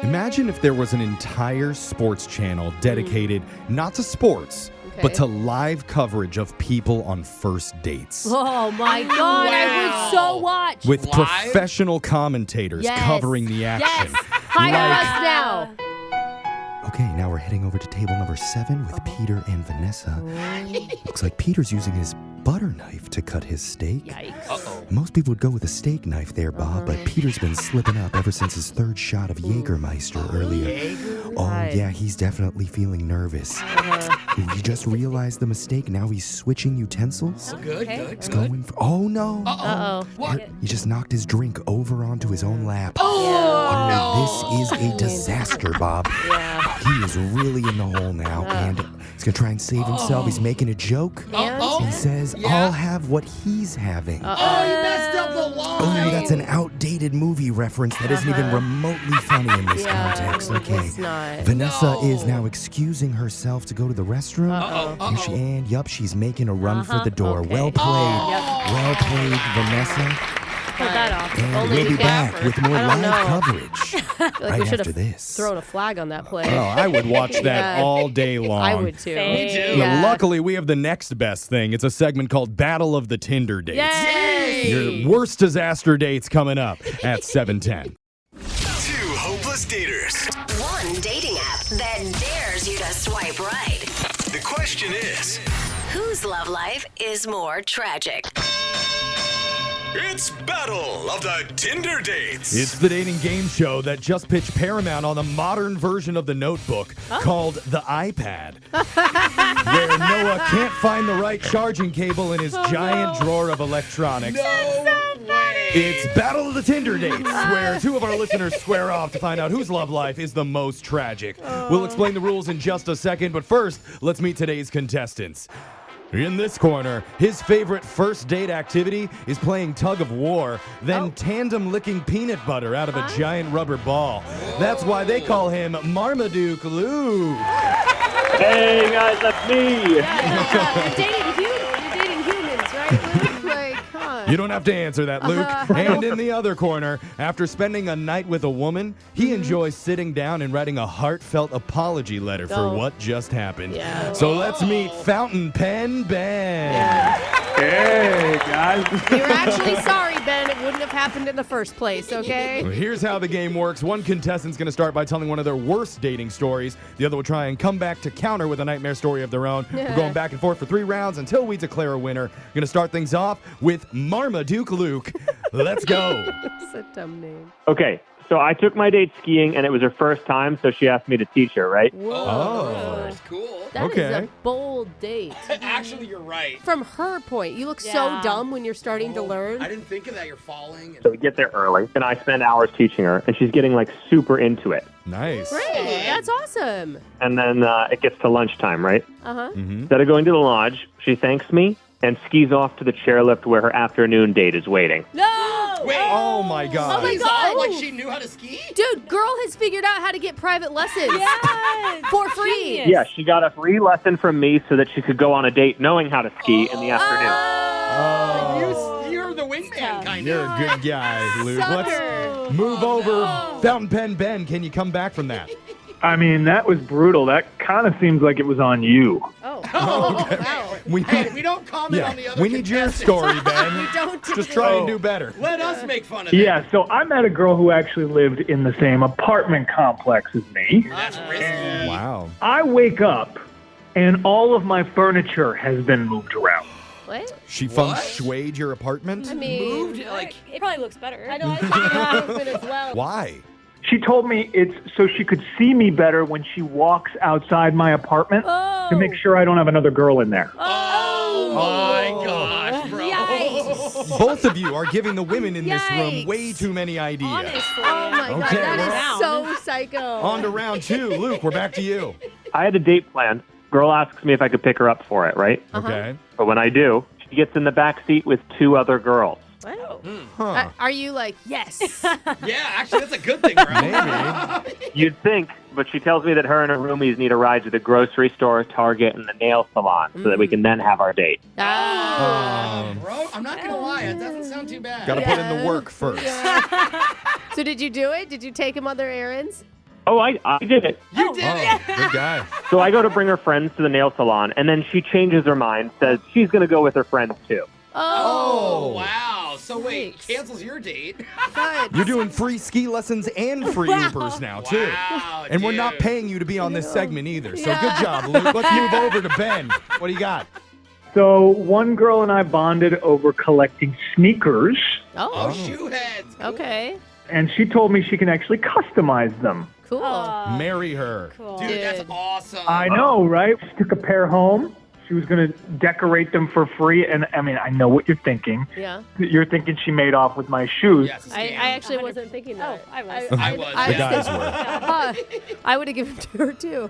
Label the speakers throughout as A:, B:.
A: Imagine if there was an entire sports channel dedicated not to sports, but to live coverage of people on first dates.
B: Oh, my God. I would so watch.
A: With professional commentators covering the action.
B: Yes. Hire us now.
A: Okay, now we're heading over to table number 7 with Peter and Vanessa. Looks like Peter's using his butter knife to cut his steak.
B: Yikes.
A: Most people would go with a steak knife there, Bob, but Peter's been slipping up ever since his 3rd shot of Jägermeister earlier. Oh, yeah, he's definitely feeling nervous. You just realized the mistake. Now he's switching utensils.
C: Good.
A: He's going for... Oh, no.
B: Uh-oh.
C: What?
A: He just knocked his drink over onto his own lap.
C: Oh,
A: This is a disaster, Bob.
B: Yeah.
A: He is really in the hole now, and he's going to try and save himself. He's making a joke. He says, I'll have what he's having.
C: Oh, you messed up the line.
A: Oh, that's an outdated movie reference that isn't even remotely funny in this context. Okay.
B: It's not.
A: Vanessa is now excusing herself to go to the restroom. And she's making a run for the door.
B: Okay.
A: Well played. Well played, Vanessa.
B: Pull that off.
A: And
B: Only
A: we'll be back
B: Gaffer.
A: with more
B: I don't
A: live
B: know.
A: coverage
B: Like
A: right
B: we should
A: after
B: have
A: this.
B: thrown a flag on that play.
A: Oh, I would watch that
B: Yeah.
A: all day long.
B: I would too.
C: Me too.
A: But luckily, we have the next best thing. It's a segment called Battle of the Tinder Dates.
B: Yay!
A: Your worst disaster dates coming up at 7:10.
D: 2 hopeless daters.
E: 1 dating app that dares you to swipe right.
D: The question is,
E: Whose love life is more tragic?
D: it's Battle of the Tinder Dates.
A: It's the dating game show that just pitched Paramount on the modern version of The Notebook called the iPad, where Noah can't find the right charging cable in his giant drawer of electronics. It's Battle of the Tinder Dates, where 2 of our listeners square off to find out whose love life is the most tragic. We'll explain the rules in just a second, but first, let's meet today's contestants. In this corner, his favorite first date activity is playing tug of war, then tandem licking peanut butter out of a giant rubber ball. That's why they call him Marmaduke Luke.
F: Hey guys, that's me.
B: You're dating humans, right? Like, huh?
A: You don't have to answer that, Luke. And in the other corner, after spending a night with a woman, he enjoys sitting down and writing a heartfelt apology letter for what just happened.
B: Yeah.
A: So let's meet Fountain Pen Ben.
F: Hey guys.
B: You're actually sorry, Ben. It wouldn't have happened in the first place, okay?
A: Well, here's how the game works. One contestant's going to start by telling one of their worst dating stories. The other will try and come back to counter with a nightmare story of their own. We're going back and forth for 3 rounds until we declare a winner. Going to start things off with Marmaduke Luke. Let's go.
B: That's a dumb name.
F: Okay, so I took my date skiing and it was her first time, so she asked me to teach her, right?
A: Oh.
C: That's cool.
B: That is
A: Okay.
B: a bold date.
C: Actually, you're right.
B: From her point, you look so dumb when you're starting to learn.
C: I didn't think of that. You're falling.
F: So we get there early and I spend hours teaching her and she's getting like super into it.
A: Nice.
B: Great. That's awesome.
F: And then it gets to lunchtime, right?
B: Uh-huh.
F: Instead of going to the lodge, she thanks me and skis off to the chairlift where her afternoon date is waiting.
B: No!
C: Wait.
A: Oh, my God.
B: Oh, my
C: He's
B: God.
C: all like she knew how to ski?
B: Dude, girl has figured out how to get private lessons.
G: Yes.
B: For free.
G: Genius.
F: Yeah, she got a free lesson from me so that she could go on a date knowing how to ski in the afternoon.
C: You're the wingman, kind
A: You're
C: of.
A: a good guy, Luke.
B: Sucker.
A: Let's move over. Fountain Pen Ben, can you come back from that?
H: I mean, that was brutal. That kind of seems like it was on you.
B: Oh.
C: Wow.
A: We
C: Hey,
A: need,
C: we don't comment on the other
A: we need your
C: contestants.
A: story, Ben.
B: You don't
A: Just try and do better.
C: Let us make fun of it.
H: Yeah, so I met a girl who actually lived in the same apartment complex as me.
C: That's risky.
A: Wow.
H: I wake up, and all of my furniture has been moved around.
B: What?
A: She feng shuied your apartment?
B: I mean,
C: Moved, like,
G: It probably looks better.
B: I know I think it happened as well.
A: Why?
H: She told me it's so she could see me better when she walks outside my apartment to make sure I don't have another girl in there.
C: oh my gosh, bro.
B: Yikes.
A: Both of you are giving the women in this room
B: Yikes.
A: way too many ideas.
G: Honestly.
B: Oh my God,
A: Okay,
B: that is so psycho.
A: On to round 2. Luke, we're back to you.
F: I had a date planned. Girl asks me if I could pick her up for it, right?
A: Okay.
F: But when I do, she gets in the back seat with 2 other girls.
B: What?
A: Huh.
B: Are you like, yes?
C: Yeah, actually, that's a good thing, bro.
A: Maybe.
F: You'd think, but she tells me that her and her roomies need a ride to the grocery store, Target, and the nail salon so that we can then have our date.
B: Ah.
C: Bro, I'm not going to lie. It doesn't sound too bad.
A: Got to put in the work first.
B: So did you do it? Did you take him other errands?
F: Oh, I did it.
C: You did it.
A: Good guy.
F: So I go to bring her friends to the nail salon, and then she changes her mind, says she's going to go with her friends too.
C: Oh, wow. So wait,
B: Thanks.
C: cancels your date.
B: Good.
A: You're doing free ski lessons and free Ubers now, too.
C: Wow,
A: And we're not
C: dude.
A: paying you to be on this segment either. So
B: Yeah.
A: good job, Luke. Let's move over to Ben. What do you got?
H: So one girl and I bonded over collecting sneakers,
C: Oh, shoe heads. Cool.
B: Okay.
H: and she told me she can actually customize them.
B: Cool.
A: Marry her.
G: Cool.
C: Dude, that's
B: Dude.
C: awesome.
H: I know, right? She took a pair home. She was going to decorate them for free. And I mean, I know what you're thinking.
B: Yeah.
H: You're thinking she made off with my shoes.
C: Yes,
B: I
C: scam.
B: actually wasn't thinking that.
G: Oh, I was.
C: I was.
B: I
A: The
C: yeah.
A: guys were.
B: I would have given it to her too.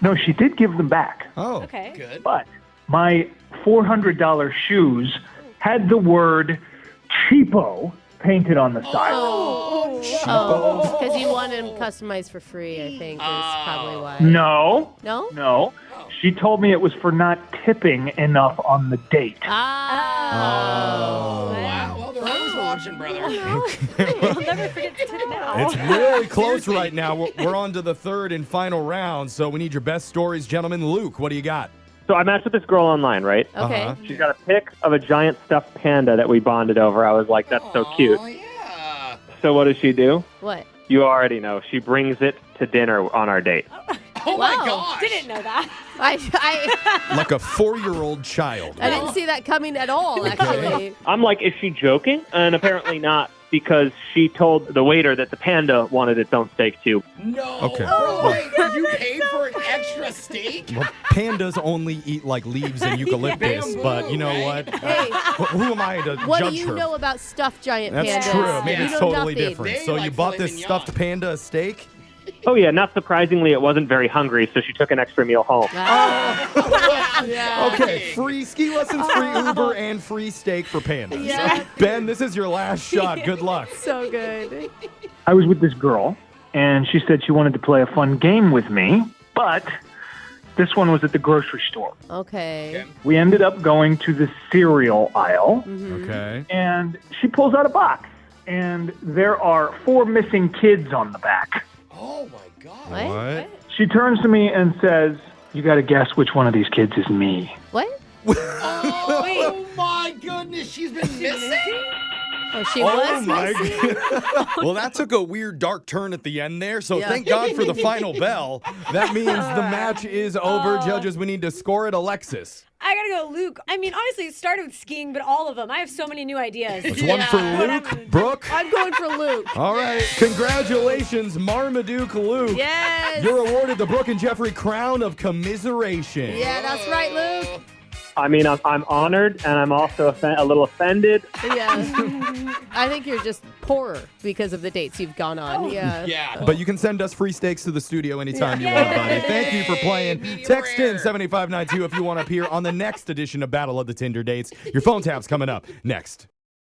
H: No, she did give them back.
A: Oh.
G: Okay.
C: Good.
H: But my $400 shoes had the word cheapo painted on the side.
B: Oh, because you want them customized for free, I think, is probably why.
H: No,
B: No?
H: no. She told me it was for not tipping enough on the date.
B: Ah.
C: Wow. Well, they're always watching, brother.
G: I'll never forget to tip now.
A: It's really close right now. We're on to the third and final round, so we need your best stories, gentlemen. Luke, what do you got?
F: So I matched with this girl online, right?
B: Okay.
A: Uh-huh.
F: She's got a pic of a giant stuffed panda that we bonded over. I was like, that's so cute.
C: Oh, yeah.
F: So what does she do?
B: What?
F: You already know. She brings it to dinner on our date.
C: Oh, my
B: Wow.
C: gosh.
G: Didn't know that.
B: I
A: Like a 4-year-old child.
B: didn't see that coming at all, actually.
F: I'm like, is she joking? And apparently not, because she told the waiter that the panda wanted its own steak too.
C: No.
A: Okay.
C: Oh, wait, you paid for an extra steak?
A: Well, pandas only eat like leaves and eucalyptus,
C: Bamboo,
A: but you know
C: right?
A: what?
B: Hey,
A: Who am I to
B: what
A: judge
B: do you
A: her?
B: know about stuffed giant
A: That's
B: pandas?
A: true. Maybe
B: You
A: it's
B: know
A: totally
B: nothing.
A: different.
C: They
A: So you
C: like
A: bought
C: filet
A: this
C: mignon.
A: stuffed panda a steak?
F: Oh yeah, not surprisingly, it wasn't very hungry, so she took an extra meal home.
B: Yeah.
A: Okay, free ski lessons, free Uber, and free steak for pandas.
B: Yeah.
A: Ben, this is your last shot. Good luck.
B: So good.
H: I was with this girl, and she said she wanted to play a fun game with me, but this one was at the grocery store.
B: Okay.
H: We ended up going to the cereal aisle,
A: Okay.
H: and she pulls out a box, and there are 4 missing kids on the back.
C: Oh, my God.
B: What?
H: She turns to me and says, "You got to guess which one of these kids is me."
B: What?
C: Oh, my goodness. She's been missing?
B: Oh, she
A: Oh
B: was
A: my
B: missing?
A: god. Well, that took a weird dark turn at the end there, so
B: Yeah.
A: thank God for the final bell. That means the match is over. Judges, we need to score it. Alexis.
G: I gotta go, Luke. I mean, honestly, it started with skiing, but all of them. I have so many new ideas.
A: It's one for Luke. Brooke.
B: I'm going for Luke.
A: All right. Congratulations, Marmaduke Luke.
B: Yes.
A: You're awarded the Brooke and Jeffrey Crown of Commiseration.
B: Yeah, that's right, Luke.
F: I mean, I'm honored, and I'm also a little offended.
B: Yeah. I think you're just poorer because of the dates you've gone on. Yeah.
C: Yeah.
A: But you can send us free steaks to the studio anytime you
G: Yeah.
A: want, buddy. Thank you for playing.
C: Medium
A: Text in
C: rare.
A: 7592 if you want to appear on the next edition of Battle of the Tinder Dates. Your phone tap's coming up next.